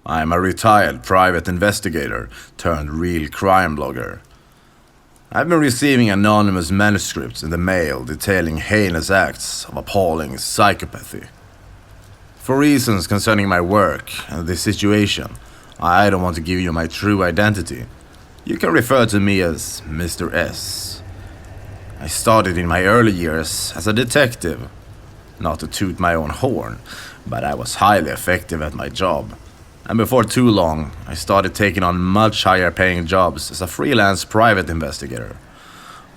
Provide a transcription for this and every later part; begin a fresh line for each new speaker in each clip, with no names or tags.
I'm a retired private investigator turned real crime blogger. I've been receiving anonymous manuscripts in the mail detailing heinous acts of appalling psychopathy. For reasons concerning my work and this situation, I don't want to give you my true identity. You can refer to me as Mr. S. I started in my early years as a detective. Not to toot my own horn, but I was highly effective at my job. And before too long, I started taking on much higher paying jobs as a freelance private investigator.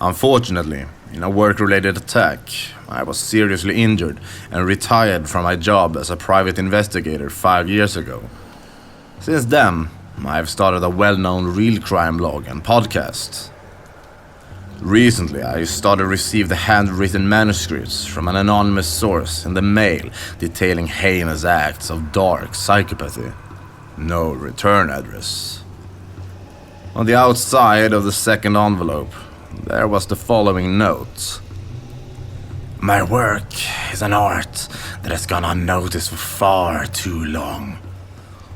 Unfortunately, in a work-related attack, I was seriously injured and retired from my job as a private investigator 5 years ago. Since then, I've started a well-known real crime blog and podcast. Recently, I started to receive the handwritten manuscripts from an anonymous source in the mail detailing heinous acts of dark psychopathy. No return address. On the outside of the second envelope, there was the following note. My work is an art that has gone unnoticed for far too long.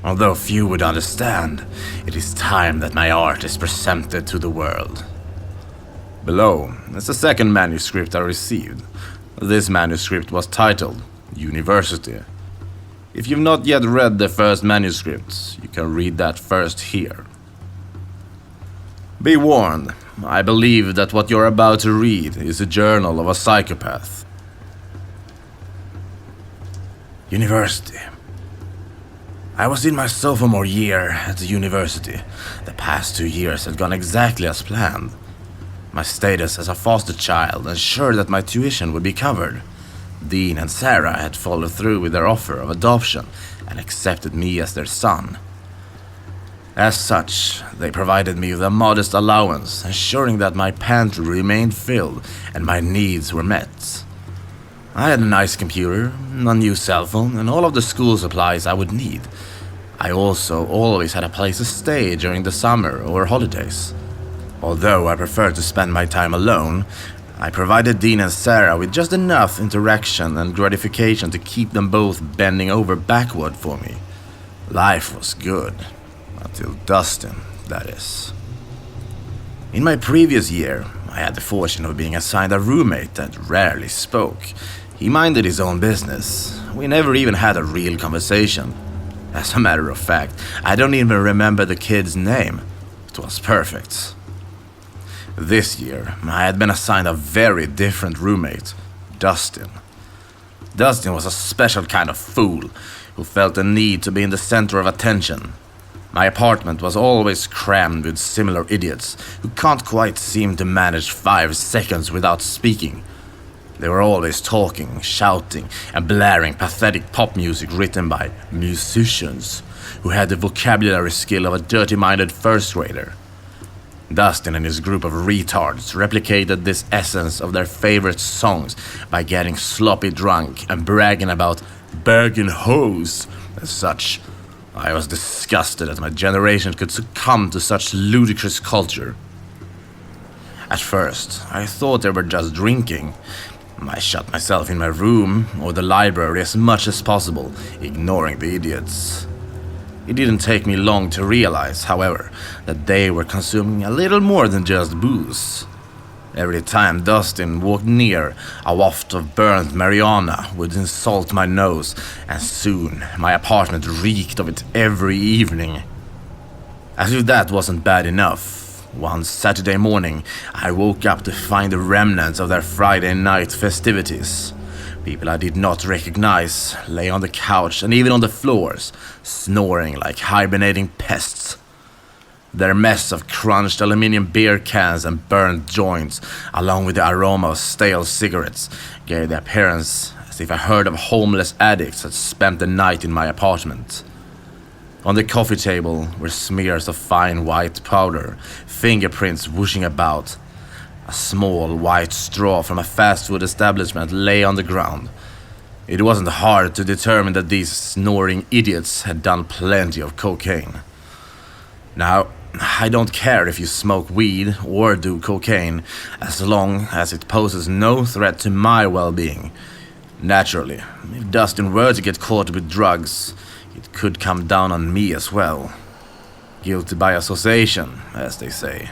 Although few would understand, it is time that my art is presented to the world. Below is the second manuscript I received. This manuscript was titled University. If you've not yet read the first manuscript, you can read that first here. Be warned, I believe that what you're about to read is a journal of a psychopath. University. I was in my sophomore year at the university. The past 2 years had gone exactly as planned. My status as a foster child ensured that my tuition would be covered. Dean and Sarah had followed through with their offer of adoption and accepted me as their son. As such, they provided me with a modest allowance, ensuring that my pantry remained filled and my needs were met. I had a nice computer, a new cell phone, and all of the school supplies I would need. I also always had a place to stay during the summer or holidays. Although I preferred to spend my time alone, I provided Dean and Sarah with just enough interaction and gratification to keep them both bending over backward for me. Life was good. Until Dustin, that is. In my previous year, I had the fortune of being assigned a roommate that rarely spoke. He minded his own business. We never even had a real conversation. As a matter of fact, I don't even remember the kid's name. It was perfect. This year, I had been assigned a very different roommate, Dustin. Dustin was a special kind of fool who felt the need to be in the center of attention. My apartment was always crammed with similar idiots who can't quite seem to manage 5 seconds without speaking. They were always talking, shouting, and blaring pathetic pop music written by musicians who had the vocabulary skill of a dirty-minded first grader. Dustin and his group of retards replicated this essence of their favorite songs by getting sloppy drunk and bragging about Bergen hoes and such. I was disgusted that my generation could succumb to such ludicrous culture. At first, I thought they were just drinking. I shut myself in my room or the library as much as possible, ignoring the idiots. It didn't take me long to realize, however, that they were consuming a little more than just booze. Every time Dustin walked near, a waft of burnt marijuana would insult my nose, and soon my apartment reeked of it every evening. As if that wasn't bad enough, one Saturday morning I woke up to find the remnants of their Friday night festivities. People I did not recognize lay on the couch and even on the floors, snoring like hibernating pests. Their mess of crunched aluminum beer cans and burnt joints, along with the aroma of stale cigarettes, gave the appearance as if a herd of homeless addicts had spent the night in my apartment. On the coffee table were smears of fine white powder, fingerprints whooshing about. A small white straw from a fast food establishment lay on the ground. It wasn't hard to determine that these snoring idiots had done plenty of cocaine. Now, I don't care if you smoke weed or do cocaine, as long as it poses no threat to my well-being. Naturally, if Dustin were to get caught with drugs, it could come down on me as well. Guilty by association, as they say.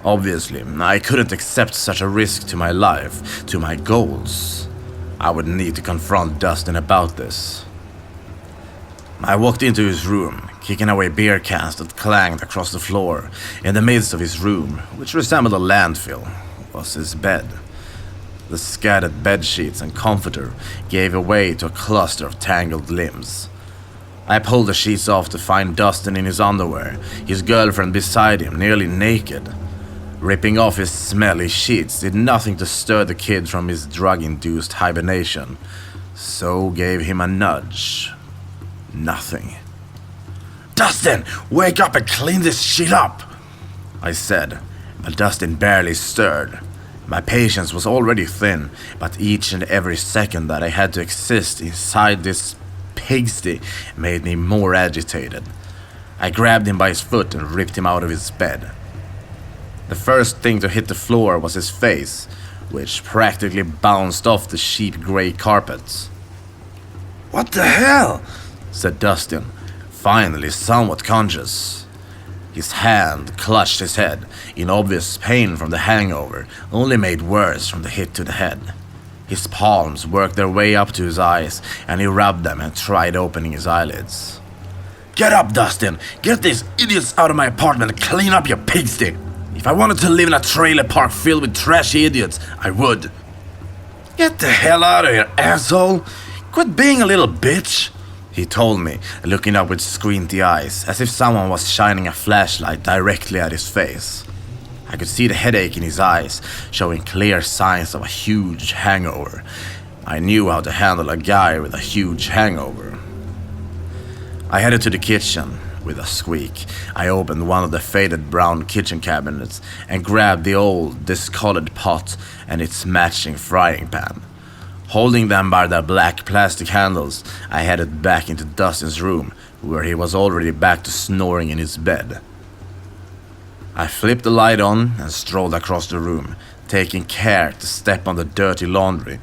Obviously, I couldn't accept such a risk to my life, to my goals. I would need to confront Dustin about this. I walked into his room, kicking away beer cans that clanged across the floor. In the midst of his room, which resembled a landfill, was his bed. The scattered bed sheets and comforter gave way to a cluster of tangled limbs. I pulled the sheets off to find Dustin in his underwear, his girlfriend beside him, nearly naked. Ripping off his smelly sheets did nothing to stir the kid from his drug-induced hibernation, so gave him a nudge. Nothing. "Dustin, wake up and clean this shit up!" I said, but Dustin barely stirred. My patience was already thin, but each and every second that I had to exist inside this pigsty made me more agitated. I grabbed him by his foot and ripped him out of his bed. The first thing to hit the floor was his face, which practically bounced off the sheep grey carpet. "What the hell?" said Dustin, finally somewhat conscious. His hand clutched his head, in obvious pain from the hangover, only made worse from the hit to the head. His palms worked their way up to his eyes, and he rubbed them and tried opening his eyelids. "Get up, Dustin! Get these idiots out of my apartment and clean up your pigsty! If I wanted to live in a trailer park filled with trashy idiots, I would." "Get the hell out of here, asshole! Quit being a little bitch!" he told me, looking up with squinty eyes, as if someone was shining a flashlight directly at his face. I could see the headache in his eyes, showing clear signs of a huge hangover. I knew how to handle a guy with a huge hangover. I headed to the kitchen. With a squeak, I opened one of the faded brown kitchen cabinets and grabbed the old, discolored pot and its matching frying pan. Holding them by their black plastic handles, I headed back into Dustin's room, where he was already back to snoring in his bed. I flipped the light on and strolled across the room, taking care to step on the dirty laundry.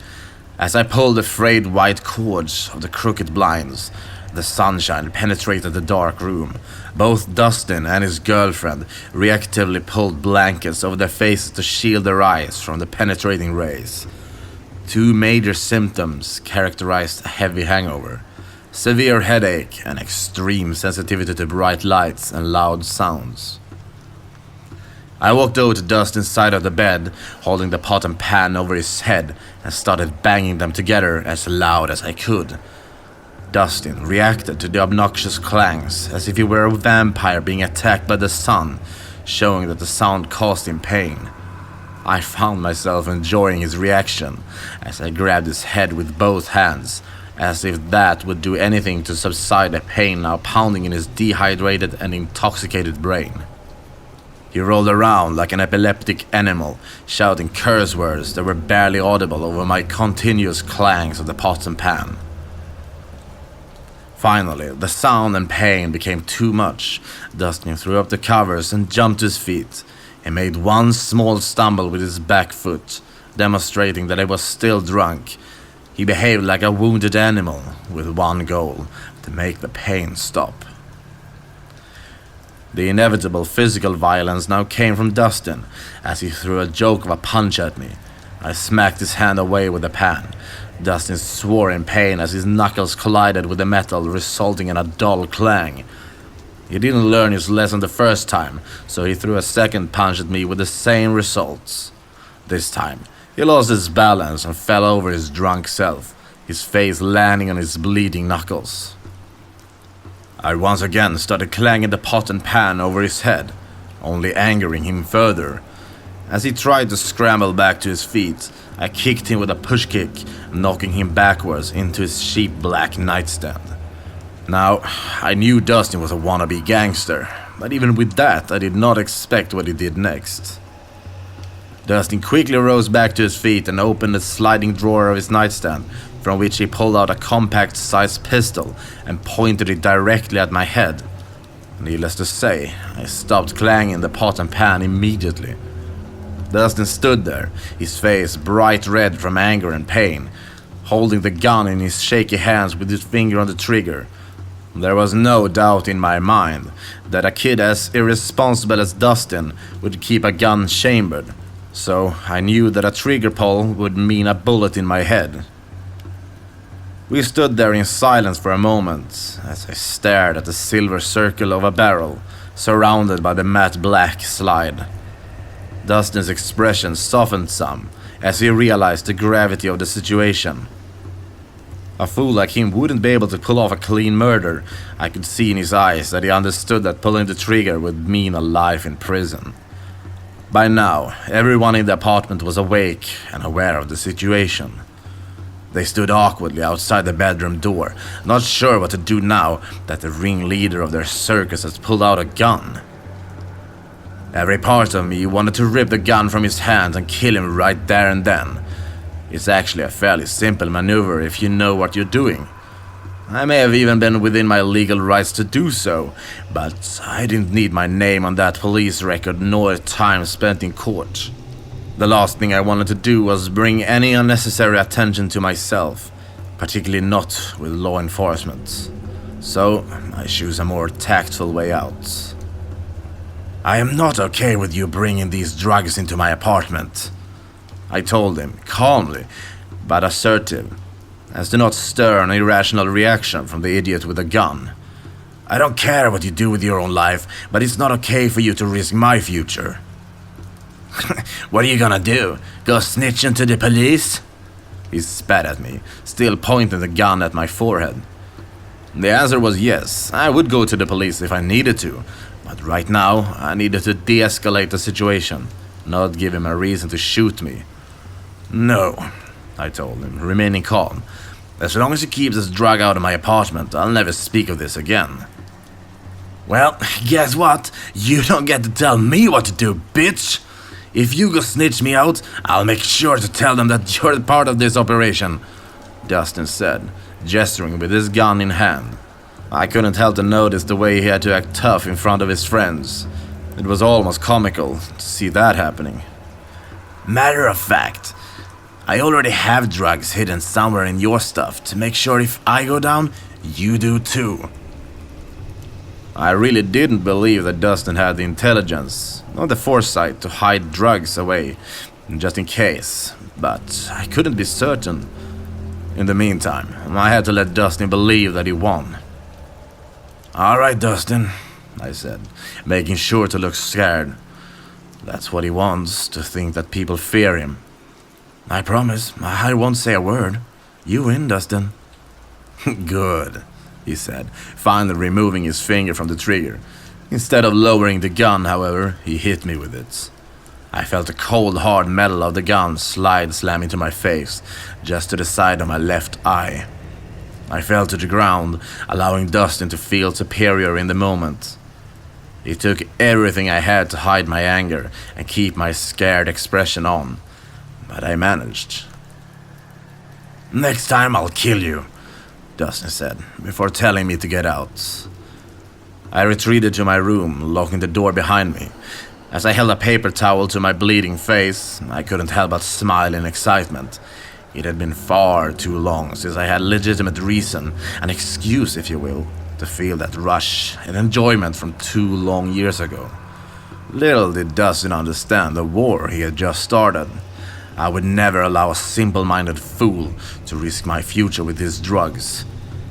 As I pulled the frayed white cords of the crooked blinds, the sunshine penetrated the dark room. Both Dustin and his girlfriend reactively pulled blankets over their faces to shield their eyes from the penetrating rays. Two major symptoms characterized a heavy hangover: severe headache and extreme sensitivity to bright lights and loud sounds. I walked over to Dustin's side of the bed, holding the pot and pan over his head, and started banging them together as loud as I could. Dustin reacted to the obnoxious clangs as if he were a vampire being attacked by the sun, showing that the sound caused him pain. I found myself enjoying his reaction as I grabbed his head with both hands, as if that would do anything to subside the pain now pounding in his dehydrated and intoxicated brain. He rolled around like an epileptic animal, shouting curse words that were barely audible over my continuous clangs of the pot and pan. Finally, the sound and pain became too much. Dustin threw up the covers and jumped to his feet. He made one small stumble with his back foot, demonstrating that he was still drunk. He behaved like a wounded animal, with one goal: to make the pain stop. The inevitable physical violence now came from Dustin, as he threw a joke of a punch at me. I smacked his hand away with the pan. Dustin swore in pain as his knuckles collided with the metal, resulting in a dull clang. He didn't learn his lesson the first time, so he threw a second punch at me with the same results. This time, he lost his balance and fell over his drunk self, his face landing on his bleeding knuckles. I once again started clanging the pot and pan over his head, only angering him further. As he tried to scramble back to his feet, I kicked him with a push kick, knocking him backwards into his sheep black nightstand. Now, I knew Dustin was a wannabe gangster, but even with that, I did not expect what he did next. Dustin quickly rose back to his feet and opened the sliding drawer of his nightstand, from which he pulled out a compact-sized pistol and pointed it directly at my head. Needless to say, I stopped clanging the pot and pan immediately. Dustin stood there, his face bright red from anger and pain, holding the gun in his shaky hands with his finger on the trigger. There was no doubt in my mind that a kid as irresponsible as Dustin would keep a gun chambered, so I knew that a trigger pull would mean a bullet in my head. We stood there in silence for a moment as I stared at the silver circle of a barrel surrounded by the matte black slide. Dustin's expression softened some as he realized the gravity of the situation. A fool like him wouldn't be able to pull off a clean murder. I could see in his eyes that he understood that pulling the trigger would mean a life in prison. By now, everyone in the apartment was awake and aware of the situation. They stood awkwardly outside the bedroom door, not sure what to do now that the ringleader of their circus has pulled out a gun. Every part of me wanted to rip the gun from his hand and kill him right there and then. It's actually a fairly simple maneuver if you know what you're doing. I may have even been within my legal rights to do so, but I didn't need my name on that police record nor time spent in court. The last thing I wanted to do was bring any unnecessary attention to myself, particularly not with law enforcement. So I choose a more tactful way out. I am not okay with you bringing these drugs into my apartment, I told him, calmly but assertive, as to not stir an irrational reaction from the idiot with a gun. I don't care what you do with your own life, but it's not okay for you to risk my future. What are you gonna do? Go snitching to the police? He spat at me, still pointing the gun at my forehead. The answer was yes, I would go to the police if I needed to, but right now I needed to de-escalate the situation, not give him a reason to shoot me. No, I told him, remaining calm. As long as he keeps this drug out of my apartment, I'll never speak of this again. Well, guess what? You don't get to tell me what to do, bitch! If you go snitch me out, I'll make sure to tell them that you're part of this operation, Dustin said, gesturing with his gun in hand. I couldn't help to notice the way he had to act tough in front of his friends. It was almost comical to see that happening. Matter of fact, I already have drugs hidden somewhere in your stuff to make sure if I go down, you do too. I really didn't believe that Dustin had the intelligence, nor the foresight to hide drugs away, just in case, but I couldn't be certain. In the meantime, I had to let Dustin believe that he won. Alright, Dustin, I said, making sure to look scared. That's what he wants, to think that people fear him. I promise, I won't say a word. You win, Dustin. Good, he said, finally removing his finger from the trigger. Instead of lowering the gun, however, he hit me with it. I felt the cold, hard metal of the gun slam into my face, just to the side of my left eye. I fell to the ground, allowing Dustin to feel superior in the moment. It took everything I had to hide my anger and keep my scared expression on, but I managed. Next time I'll kill you, Dustin said, before telling me to get out. I retreated to my room, locking the door behind me. As I held a paper towel to my bleeding face, I couldn't help but smile in excitement. It had been far too long since I had legitimate reason, an excuse if you will, to feel that rush and enjoyment from 2 long years ago. Little did Dustin understand the war he had just started. I would never allow a simple-minded fool to risk my future with his drugs.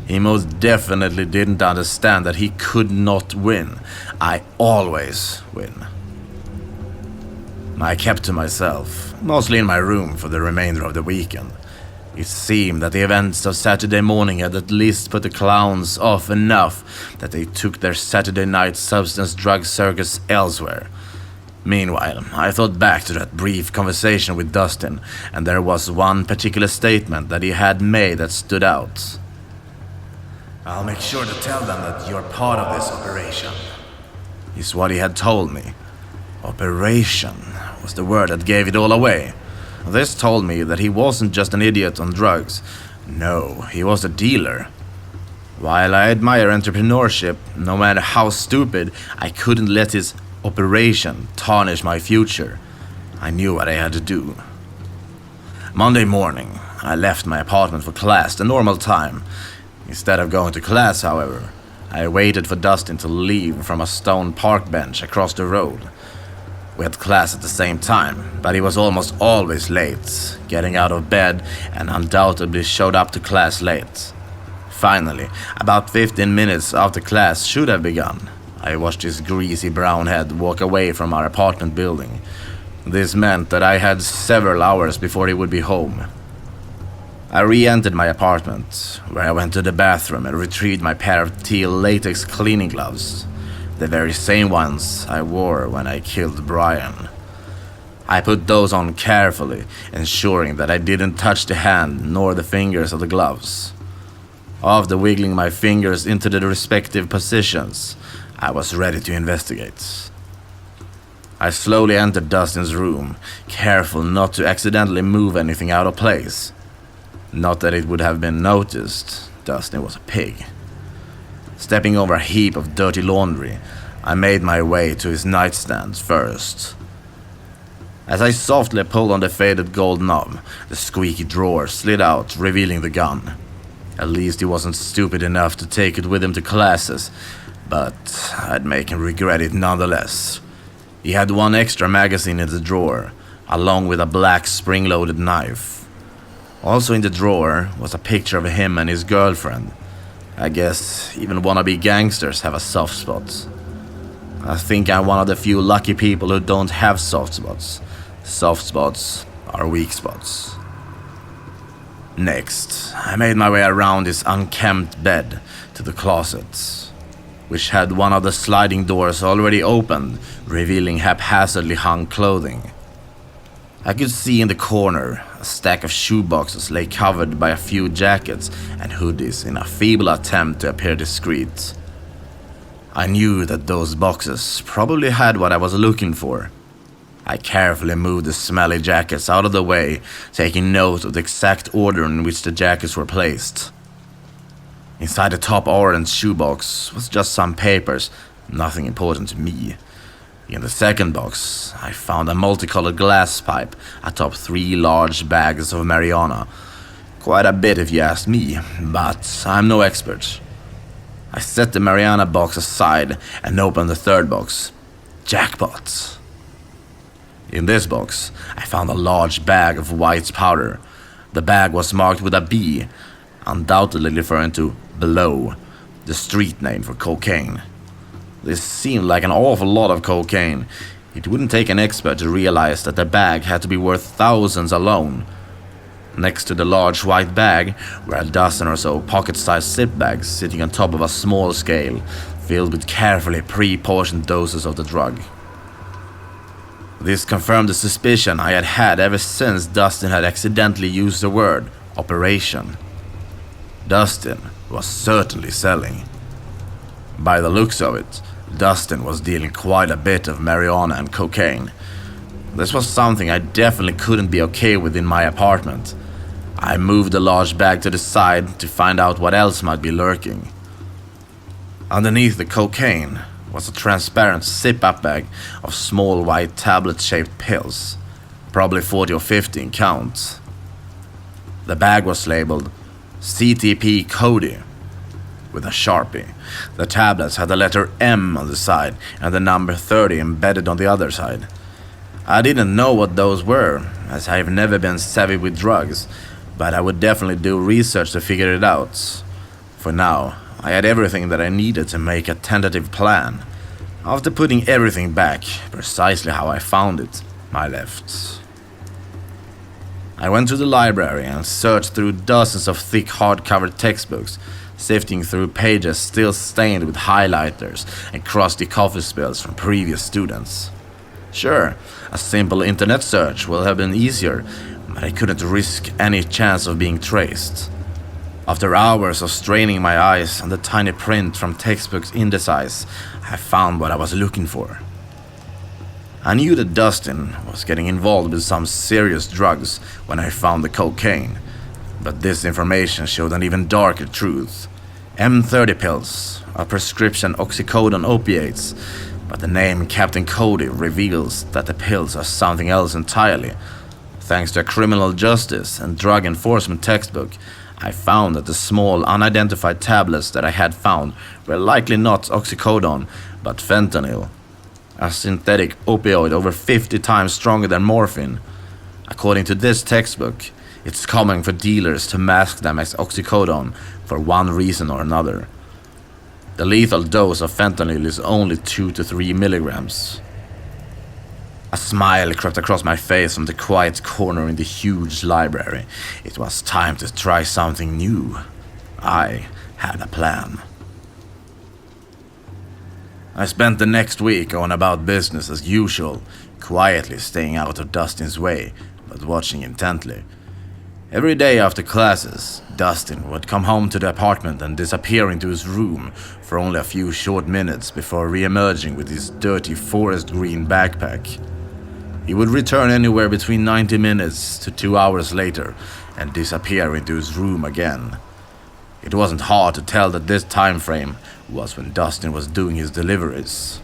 He most definitely didn't understand that he could not win. I always win. I kept to myself, mostly in my room for the remainder of the weekend. It seemed that the events of Saturday morning had at least put the clowns off enough that they took their Saturday night substance drug circus elsewhere. Meanwhile, I thought back to that brief conversation with Dustin, and there was one particular statement that he had made that stood out. I'll make sure to tell them that you're part of this operation, is what he had told me. Operation was the word that gave it all away. This told me that he wasn't just an idiot on drugs. No, he was a dealer. While I admire entrepreneurship, no matter how stupid, I couldn't let his operation tarnish my future. I knew what I had to do. Monday morning, I left my apartment for class the normal time. Instead of going to class, however, I waited for Dustin to leave from a stone park bench across the road. We had class at the same time, but he was almost always late, getting out of bed, and undoubtedly showed up to class late. Finally, about 15 minutes after class should have begun, I watched his greasy brown head walk away from our apartment building. This meant that I had several hours before he would be home. I re-entered my apartment, where I went to the bathroom and retrieved my pair of teal latex cleaning gloves, the very same ones I wore when I killed Brian. I put those on carefully, ensuring that I didn't touch the hand nor the fingers of the gloves. After wiggling my fingers into the respective positions, I was ready to investigate. I slowly entered Dustin's room, careful not to accidentally move anything out of place. Not that it would have been noticed, Dustin was a pig. Stepping over a heap of dirty laundry, I made my way to his nightstand first. As I softly pulled on the faded gold knob, the squeaky drawer slid out, revealing the gun. At least he wasn't stupid enough to take it with him to classes, but I'd make him regret it nonetheless. He had one extra magazine in the drawer, along with a black spring-loaded knife. Also in the drawer was a picture of him and his girlfriend. I guess even wannabe gangsters have a soft spot. I think I'm one of the few lucky people who don't have soft spots. Soft spots are weak spots. Next, I made my way around his unkempt bed to the closet, which had one of the sliding doors already opened, revealing haphazardly hung clothing. I could see in the corner a stack of shoeboxes lay covered by a few jackets and hoodies in a feeble attempt to appear discreet. I knew that those boxes probably had what I was looking for. I carefully moved the smelly jackets out of the way, taking note of the exact order in which the jackets were placed. Inside the top orange shoebox was just some papers, nothing important to me. In the second box, I found a multicolored glass pipe atop 3 large bags of marijuana. Quite a bit if you ask me, but I'm no expert. I set the marijuana box aside and opened the third box. Jackpot! In this box, I found a large bag of white powder. The bag was marked with a B, undoubtedly referring to Below, the street name for cocaine. This seemed like an awful lot of cocaine. It wouldn't take an expert to realize that the bag had to be worth thousands alone. Next to the large white bag were a dozen or so pocket-sized zip bags sitting on top of a small scale, filled with carefully pre-portioned doses of the drug. This confirmed the suspicion I had had ever since Dustin had accidentally used the word operation. Dustin was certainly selling. By the looks of it, Dustin was dealing quite a bit of marijuana and cocaine. This was something I definitely couldn't be okay with in my apartment. I moved the large bag to the side to find out what else might be lurking. Underneath the cocaine was a transparent zip-up bag of small white tablet-shaped pills, probably 40 or 50 in count. The bag was labeled CTP Cody with a Sharpie. The tablets had the letter M on the side and the number 30 embedded on the other side. I didn't know what those were, as I have never been savvy with drugs, but I would definitely do research to figure it out. For now, I had everything that I needed to make a tentative plan. After putting everything back, precisely how I found it, I left. I went to the library and searched through dozens of thick hardcover textbooks, sifting through pages still stained with highlighters and crusty coffee spills from previous students. Sure, a simple internet search would have been easier, but I couldn't risk any chance of being traced. After hours of straining my eyes on the tiny print from textbooks in the size, I found what I was looking for. I knew that Dustin was getting involved with some serious drugs when I found the cocaine, but this information showed an even darker truth. M30 pills are prescription oxycodone opiates, but the name Captain Cody reveals that the pills are something else entirely. Thanks to a criminal justice and drug enforcement textbook, I found that the small unidentified tablets that I had found were likely not oxycodone, but fentanyl, a synthetic opioid over 50 times stronger than morphine. According to this textbook, it's common for dealers to mask them as oxycodone for one reason or another. The lethal dose of fentanyl is only 2 to 3 milligrams. A smile crept across my face from the quiet corner in the huge library. It was time to try something new. I had a plan. I spent the next week going about business as usual, quietly staying out of Dustin's way, but watching intently. Every day after classes, Dustin would come home to the apartment and disappear into his room for only a few short minutes before re-emerging with his dirty forest green backpack. He would return anywhere between 90 minutes to 2 hours later and disappear into his room again. It wasn't hard to tell that this time frame was when Dustin was doing his deliveries.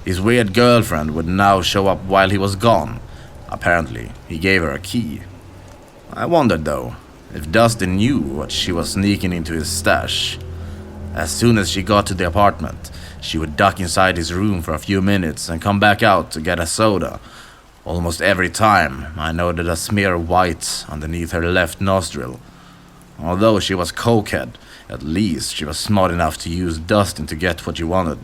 His weird girlfriend would now show up while he was gone. Apparently, he gave her a key. I wondered, though, if Dustin knew what she was sneaking into his stash. As soon as she got to the apartment, she would duck inside his room for a few minutes and come back out to get a soda. Almost every time, I noted a smear of white underneath her left nostril. Although she was cokehead, at least she was smart enough to use Dustin to get what she wanted.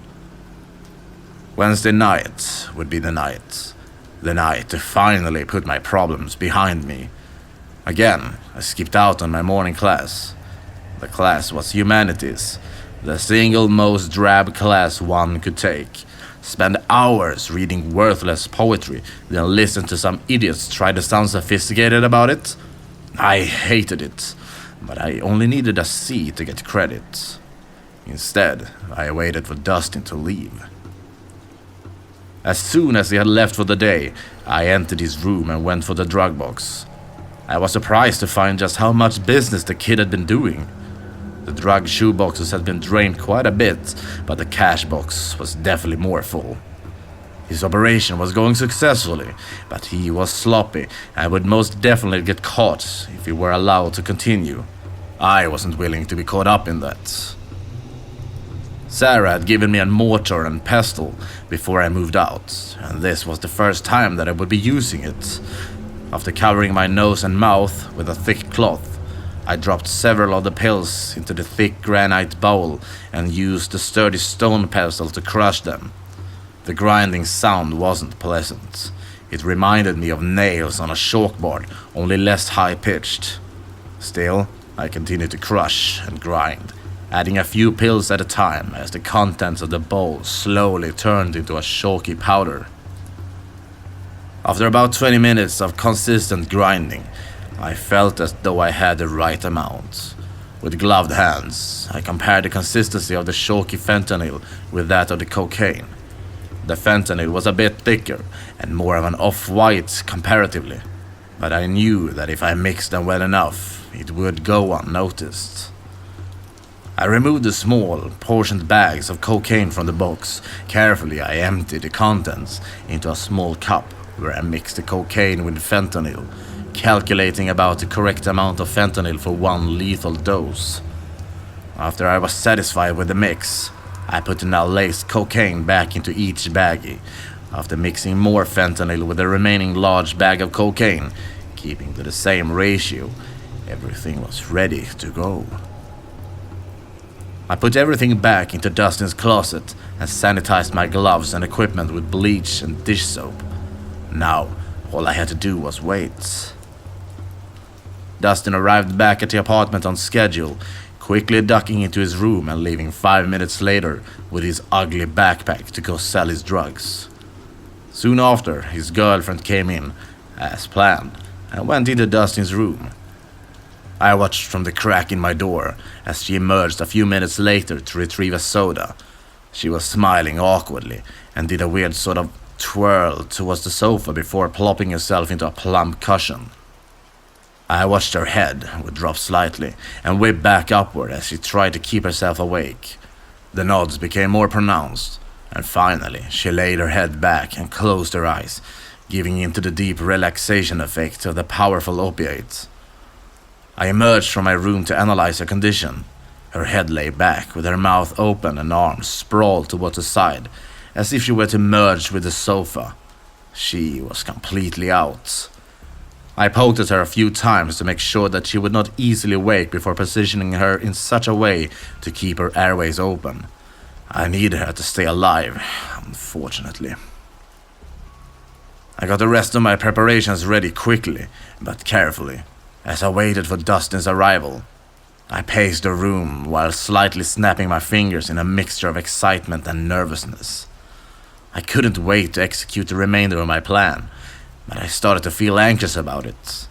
Wednesday night would be the night. The night to finally put my problems behind me. Again, I skipped out on my morning class. The class was humanities, the single most drab class one could take. Spend hours reading worthless poetry, then listen to some idiots try to sound sophisticated about it. I hated it, but I only needed a C to get credit. Instead, I waited for Dustin to leave. As soon as he had left for the day, I entered his room and went for the drug box. I was surprised to find just how much business the kid had been doing. The drug shoeboxes had been drained quite a bit, but the cash box was definitely more full. His operation was going successfully, but he was sloppy and would most definitely get caught if he were allowed to continue. I wasn't willing to be caught up in that. Sarah had given me a mortar and pestle before I moved out, and this was the first time that I would be using it. After covering my nose and mouth with a thick cloth, I dropped several of the pills into the thick granite bowl and used the sturdy stone pestle to crush them. The grinding sound wasn't pleasant. It reminded me of nails on a chalkboard, only less high-pitched. Still, I continued to crush and grind, adding a few pills at a time as the contents of the bowl slowly turned into a chalky powder. After about 20 minutes of consistent grinding, I felt as though I had the right amount. With gloved hands, I compared the consistency of the chalky fentanyl with that of the cocaine. The fentanyl was a bit thicker and more of an off-white comparatively, but I knew that if I mixed them well enough, it would go unnoticed. I removed the small, portioned bags of cocaine from the box. Carefully, I emptied the contents into a small cup where I mixed the cocaine with fentanyl, calculating about the correct amount of fentanyl for one lethal dose. After I was satisfied with the mix, I put the now laced cocaine back into each baggie. After mixing more fentanyl with the remaining large bag of cocaine, keeping to the same ratio, everything was ready to go. I put everything back into Dustin's closet and sanitized my gloves and equipment with bleach and dish soap. Now, all I had to do was wait. Dustin arrived back at the apartment on schedule, quickly ducking into his room and leaving 5 minutes later with his ugly backpack to go sell his drugs. Soon after, his girlfriend came in, as planned, and went into Dustin's room. I watched from the crack in my door as she emerged a few minutes later to retrieve a soda. She was smiling awkwardly and did a weird sort of twirl towards the sofa before plopping herself into a plump cushion. I watched her head would drop slightly and whip back upward as she tried to keep herself awake. The nods became more pronounced, and finally she laid her head back and closed her eyes, giving into the deep relaxation effect of the powerful opiates. I emerged from my room to analyze her condition. Her head lay back, with her mouth open and arms sprawled towards the side, as if she were to merge with the sofa. She was completely out. I poked at her a few times to make sure that she would not easily wake before positioning her in such a way to keep her airways open. I needed her to stay alive, unfortunately. I got the rest of my preparations ready quickly, but carefully, as I waited for Dustin's arrival. I paced the room while slightly snapping my fingers in a mixture of excitement and nervousness. I couldn't wait to execute the remainder of my plan, but I started to feel anxious about it.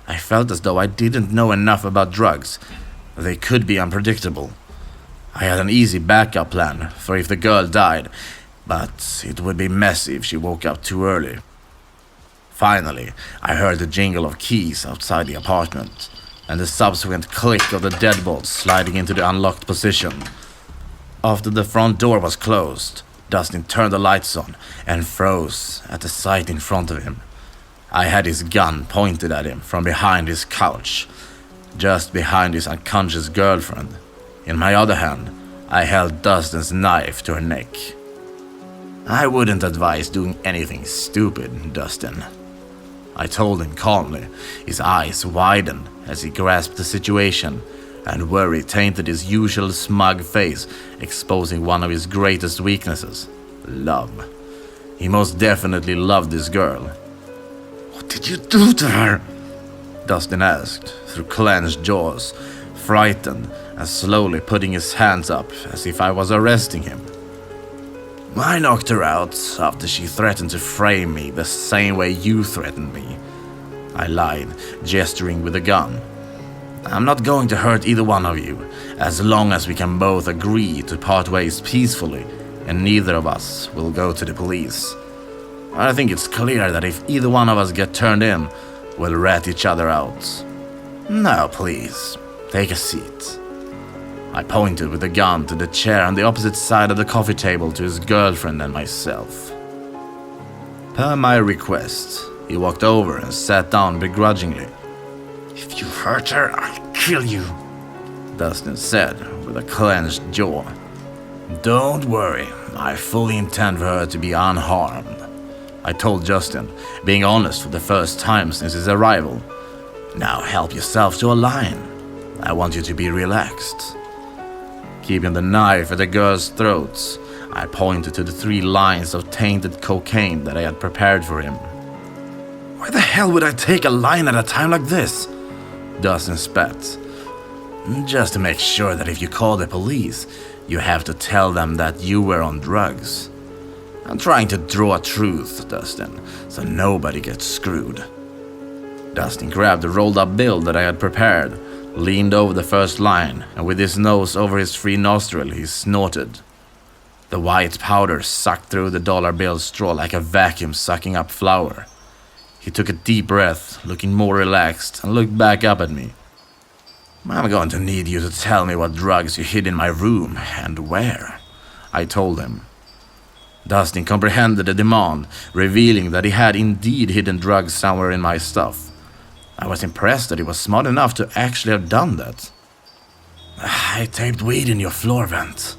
I felt as though I didn't know enough about drugs. They could be unpredictable. I had an easy backup plan for if the girl died, but it would be messy if she woke up too early. Finally, I heard the jingle of keys outside the apartment, and the subsequent click of the deadbolt sliding into the unlocked position. After the front door was closed, Dustin turned the lights on and froze at the sight in front of him. I had his gun pointed at him from behind his couch, just behind his unconscious girlfriend. In my other hand, I held Dustin's knife to her neck. I wouldn't advise doing anything stupid, Dustin, I told him calmly. His eyes widened as he grasped the situation, and worry tainted his usual smug face, exposing one of his greatest weaknesses: love. He most definitely loved this girl. "What did you do to her?" Dustin asked, through clenched jaws, frightened and slowly putting his hands up as if I was arresting him. "I knocked her out after she threatened to frame me the same way you threatened me," I lied, gesturing with the gun. "I'm not going to hurt either one of you, as long as we can both agree to part ways peacefully, and neither of us will go to the police. I think it's clear that if either one of us get turned in, we'll rat each other out. Now please, take a seat." I pointed with the gun to the chair on the opposite side of the coffee table to his girlfriend and myself. Per my request, he walked over and sat down begrudgingly. "If you hurt her, I'll kill you," Dustin said with a clenched jaw. "Don't worry, I fully intend for her to be unharmed," I told Justin, being honest for the first time since his arrival. "Now help yourself to a line. I want you to be relaxed." Keeping the knife at the girl's throat, I pointed to the 3 lines of tainted cocaine that I had prepared for him. "Why the hell would I take a line at a time like this?" Dustin spat. "Just to make sure that if you call the police, you have to tell them that you were on drugs. I'm trying to draw a truth, Dustin, so nobody gets screwed." Dustin grabbed the rolled-up bill that I had prepared, leaned over the first line, and with his nose over his free nostril, he snorted. The white powder sucked through the dollar bill straw like a vacuum sucking up flour. He took a deep breath, looking more relaxed, and looked back up at me. "I'm going to need you to tell me what drugs you hid in my room, and where," I told him. Dustin comprehended the demand, revealing that he had indeed hidden drugs somewhere in my stuff. I was impressed that he was smart enough to actually have done that. "I taped weed in your floor vent,"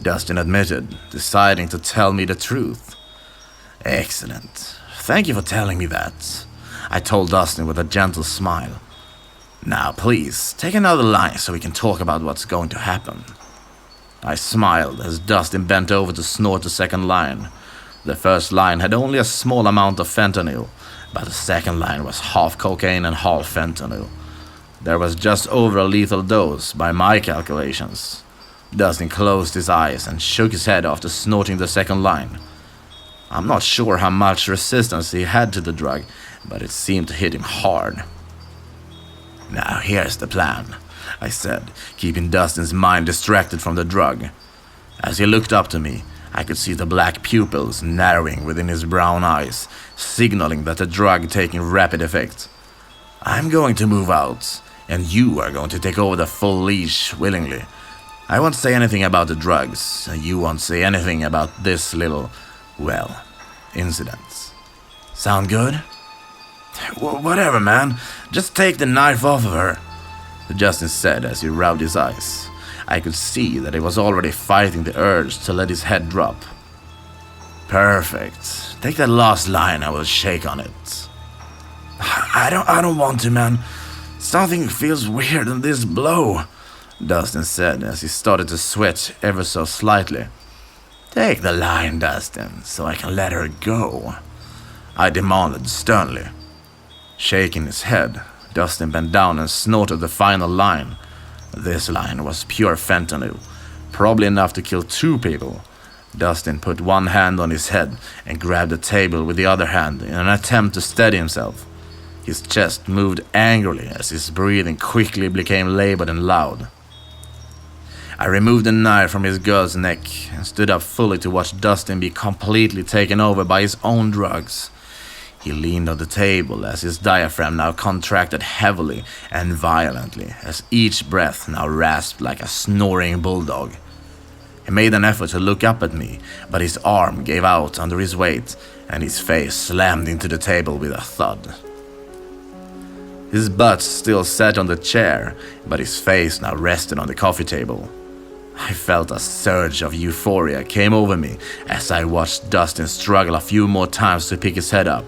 Dustin admitted, deciding to tell me the truth. "Excellent. Thank you for telling me that," I told Dustin with a gentle smile. "Now please, take another line so we can talk about what's going to happen." I smiled as Dustin bent over to snort the second line. The first line had only a small amount of fentanyl, but the second line was half cocaine and half fentanyl. There was just over a lethal dose by my calculations. Dustin closed his eyes and shook his head after snorting the second line. I'm not sure how much resistance he had to the drug, but it seemed to hit him hard. "Now here's the plan," I said, keeping Dustin's mind distracted from the drug. As he looked up to me, I could see the black pupils narrowing within his brown eyes, signaling that the drug taking rapid effect. "I'm going to move out, and you are going to take over the full leash willingly. I won't say anything about the drugs, and you won't say anything about this little, well, incident. Sound good?" "Whatever, man. Just take the knife off of her," Justin said as he rubbed his eyes. I could see that he was already fighting the urge to let his head drop. Perfect. Take that last line, I will shake on it. I don't want to, man. Something feels weird in this blow, Dustin said as he started to sweat ever so slightly. Take the line, Dustin, so I can let her go, I demanded sternly. Shaking his head, Dustin bent down and snorted the final line. This line was pure fentanyl, probably enough to kill 2 people. Dustin put one hand on his head and grabbed the table with the other hand in an attempt to steady himself. His chest moved angrily as his breathing quickly became labored and loud. I removed the knife from his girl's neck and stood up fully to watch Dustin be completely taken over by his own drugs. He leaned on the table as his diaphragm now contracted heavily and violently as each breath now rasped like a snoring bulldog. He made an effort to look up at me, but his arm gave out under his weight and his face slammed into the table with a thud. His butt still sat on the chair, but his face now rested on the coffee table. I felt a surge of euphoria came over me as I watched Dustin struggle a few more times to pick his head up.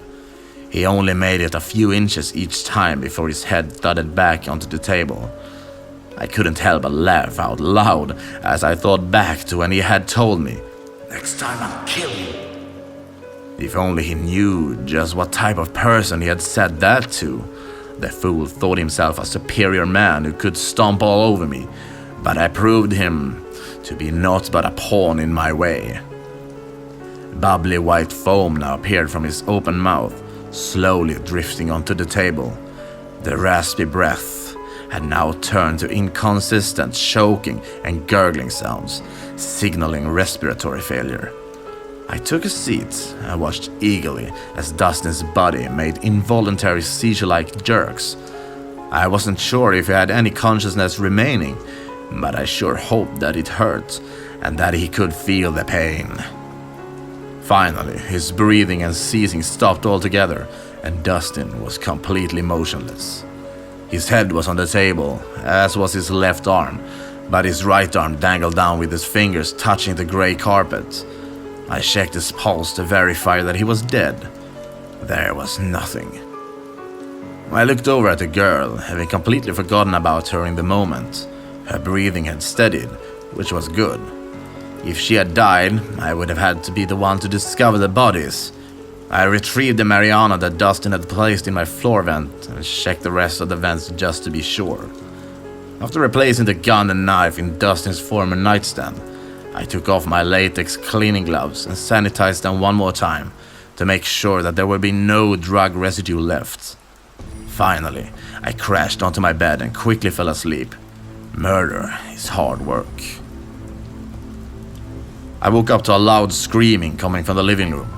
He only made it a few inches each time before his head thudded back onto the table. I couldn't help but laugh out loud as I thought back to when he had told me, "Next time I'll kill you." If only he knew just what type of person he had said that to. The fool thought himself a superior man who could stomp all over me, but I proved him to be naught but a pawn in my way. Bubbly white foam now appeared from his open mouth, slowly drifting onto the table. The raspy breath had now turned to inconsistent choking and gurgling sounds, signaling respiratory failure. I took a seat and watched eagerly as Dustin's body made involuntary seizure-like jerks. I wasn't sure if he had any consciousness remaining, but I sure hoped that it hurt and that he could feel the pain. Finally, his breathing and seizing stopped altogether, and Dustin was completely motionless. His head was on the table, as was his left arm, but his right arm dangled down with his fingers touching the grey carpet. I checked his pulse to verify that he was dead. There was nothing. I looked over at the girl, having completely forgotten about her in the moment. Her breathing had steadied, which was good. If she had died, I would have had to be the one to discover the bodies. I retrieved the marijuana that Dustin had placed in my floor vent and checked the rest of the vents just to be sure. After replacing the gun and knife in Dustin's former nightstand, I took off my latex cleaning gloves and sanitized them one more time to make sure that there would be no drug residue left. Finally, I crashed onto my bed and quickly fell asleep. Murder is hard work. I woke up to a loud screaming coming from the living room.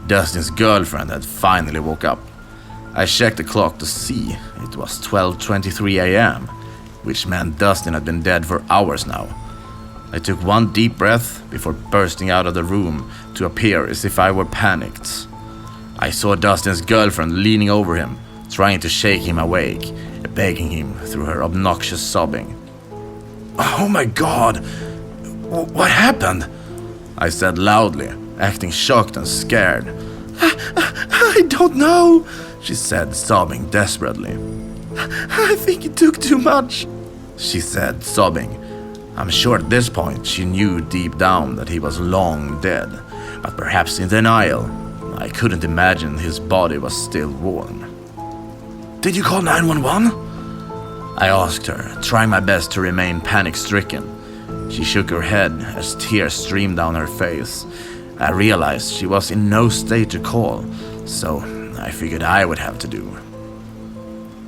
Dustin's girlfriend had finally woke up. I checked the clock to see it was 12:23 a.m., which meant Dustin had been dead for hours now. I took one deep breath before bursting out of the room to appear as if I were panicked. I saw Dustin's girlfriend leaning over him, trying to shake him awake, begging him through her obnoxious sobbing. "Oh my God! What happened?" I said loudly, acting shocked and scared. I don't know," she said, sobbing desperately. "I think he took too much," she said, sobbing. I'm sure at this point she knew deep down that he was long dead, but perhaps in denial. I couldn't imagine his body was still warm. "Did you call 911? I asked her, trying my best to remain panic-stricken. She shook her head as tears streamed down her face. I realized she was in no state to call, so I figured I would have to do.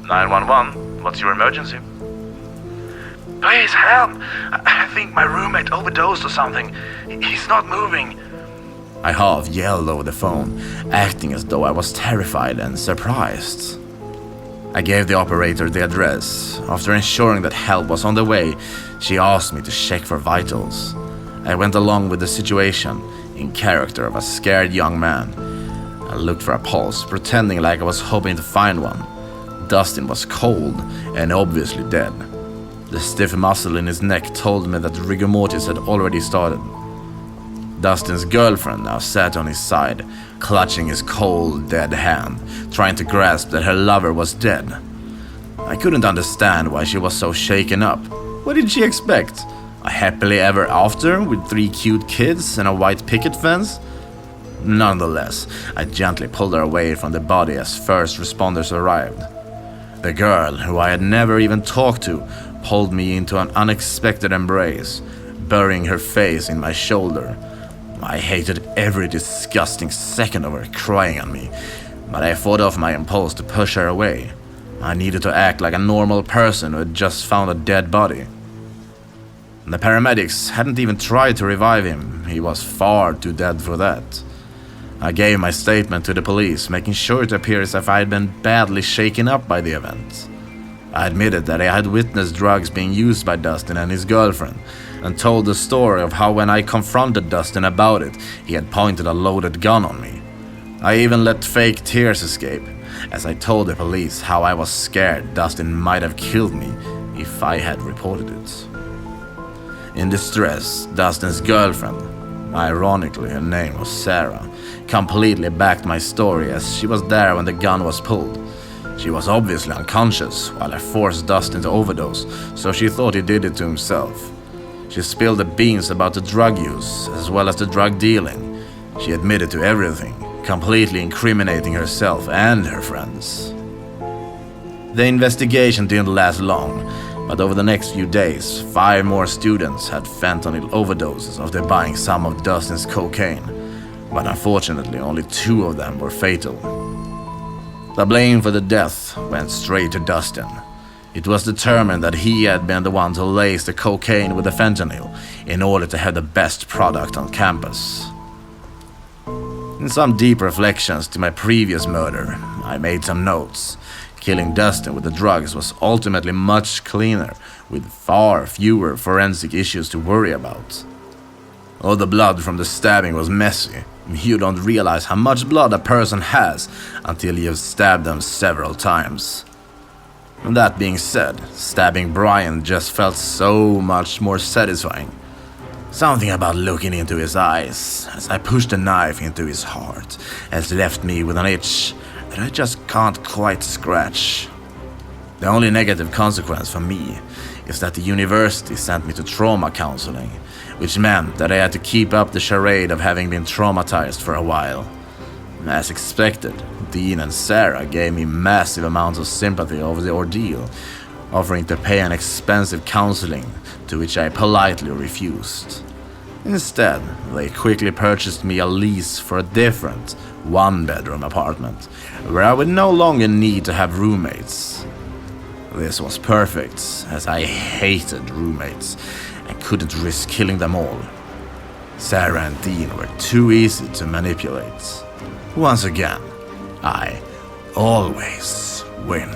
911, what's your emergency? Please help! I think my roommate overdosed or something. He's not moving.
I half yelled over the phone, acting as though I was terrified and surprised. I gave the operator the address. After ensuring that help was on the way, she asked me to check for vitals. I went along with the situation, in character of a scared young man. I looked for a pulse, pretending like I was hoping to find one. Dustin was cold and obviously dead. The stiff muscle in his neck told me that rigor mortis had already started. Dustin's girlfriend now sat on his side, clutching his cold, dead hand, trying to grasp that her lover was dead. I couldn't understand why she was so shaken up. What did she expect? A happily ever after with 3 cute kids and a white picket fence? Nonetheless, I gently pulled her away from the body as first responders arrived. The girl, who I had never even talked to, pulled me into an unexpected embrace, burying her face in my shoulder. I hated every disgusting second of her crying on me, but I fought off my impulse to push her away. I needed to act like a normal person who had just found a dead body. The paramedics hadn't even tried to revive him. He was far too dead for that. I gave my statement to the police, making sure it appears as if I had been badly shaken up by the event. I admitted that I had witnessed drugs being used by Dustin and his girlfriend, and told the story of how when I confronted Dustin about it, he had pointed a loaded gun on me. I even let fake tears escape, as I told the police how I was scared Dustin might have killed me if I had reported it. In distress, Dustin's girlfriend, ironically her name was Sarah, completely backed my story as she was there when the gun was pulled. She was obviously unconscious while I forced Dustin to overdose, so she thought he did it to himself. She spilled the beans about the drug use as well as the drug dealing. She admitted to everything, completely incriminating herself and her friends. The investigation didn't last long, but over the next few days, 5 more students had fentanyl overdoses after buying some of Dustin's cocaine, but unfortunately only 2 of them were fatal. The blame for the death went straight to Dustin. It was determined that he had been the one to lace the cocaine with the fentanyl in order to have the best product on campus. In some deep reflections to my previous murder, I made some notes. Killing Dustin with the drugs was ultimately much cleaner, with far fewer forensic issues to worry about. All the blood from the stabbing was messy. You don't realize how much blood a person has until you've stabbed them several times. And that being said, stabbing Brian just felt so much more satisfying. Something about looking into his eyes as I pushed the knife into his heart has left me with an itch that I just can't quite scratch. The only negative consequence for me is that the university sent me to trauma counseling, which meant that I had to keep up the charade of having been traumatized for a while. As expected, Dean and Sarah gave me massive amounts of sympathy over the ordeal, offering to pay an expensive counseling, to which I politely refused. Instead, they quickly purchased me a lease for a different, 1-bedroom apartment, where I would no longer need to have roommates. This was perfect, as I hated roommates and couldn't risk killing them all. Sarah and Dean were too easy to manipulate. Once again, I always win.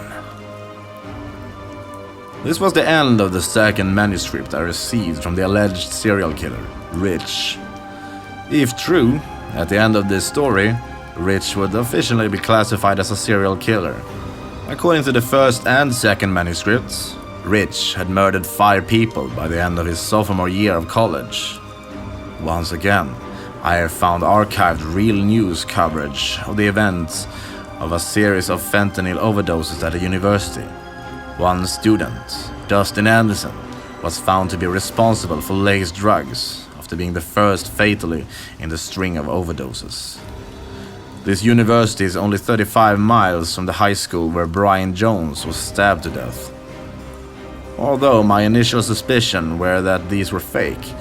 This was the end of the second manuscript I received from the alleged serial killer, Rich. If true, at the end of this story, Rich would officially be classified as a serial killer. According to the first and second manuscripts, Rich had murdered 5 people by the end of his sophomore year of college. Once again, I have found archived real news coverage of the events of a series of fentanyl overdoses at a university. One student, Dustin Anderson, was found to be responsible for laced drugs after being the first fatally in the string of overdoses. This university is only 35 miles from the high school where Brian Jones was stabbed to death. Although my initial suspicion were that these were fake,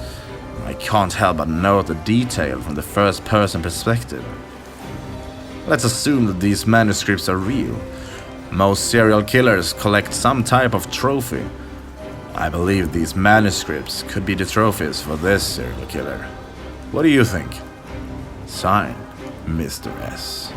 I can't help but note the detail from the first-person perspective. Let's assume that these manuscripts are real. Most serial killers collect some type of trophy. I believe these manuscripts could be the trophies for this serial killer. What do you think? Signed, Mr. S.